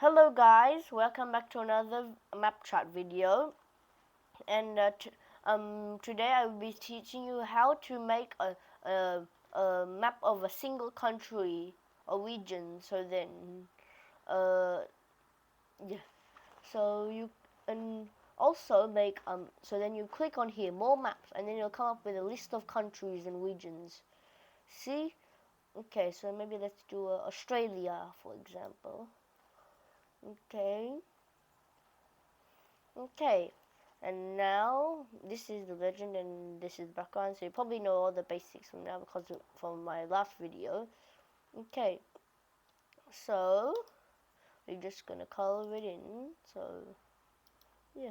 Hello guys, welcome back to another Mapchart video. And today I will be teaching you how to make a map of a single country or region. So then, yeah. So you and also make So then you click on here, more maps, and then you'll come up with a list of countries and regions. See? Okay, so maybe let's do Australia, for example. Okay, and now this is the legend and this is background, so you probably know all the basics from now because from my last video. Okay, so we're just gonna color it in. So yeah.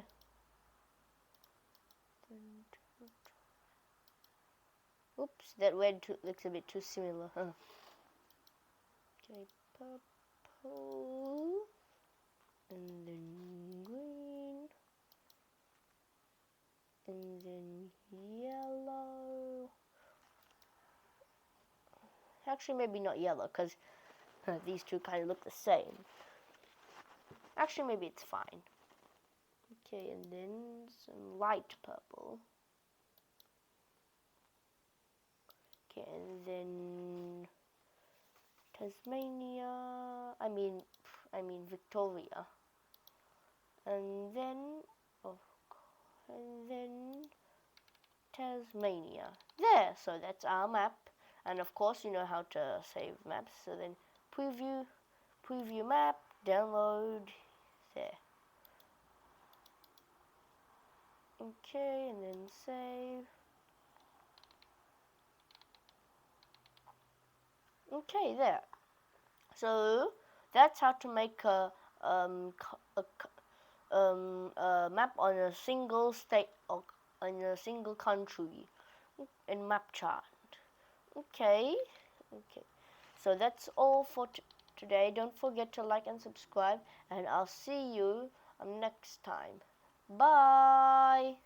Oops, that red looks a bit too similar, huh? Okay, purple, and then green, and then yellow. Actually, maybe not yellow, because these two kind of look the same. Actually, maybe it's fine. Okay, and then some light purple. Okay, and then Tasmania. I mean Victoria. And then, oh, and then Tasmania. There. So that's our map. And of course, you know how to save maps. So then preview map, download. There. Okay, and then save. Okay, there. So that's how to make a map on a single state or in a single country in Mapchart. Okay. So that's all for today. Don't forget to like and subscribe, and I'll see you next time. Bye.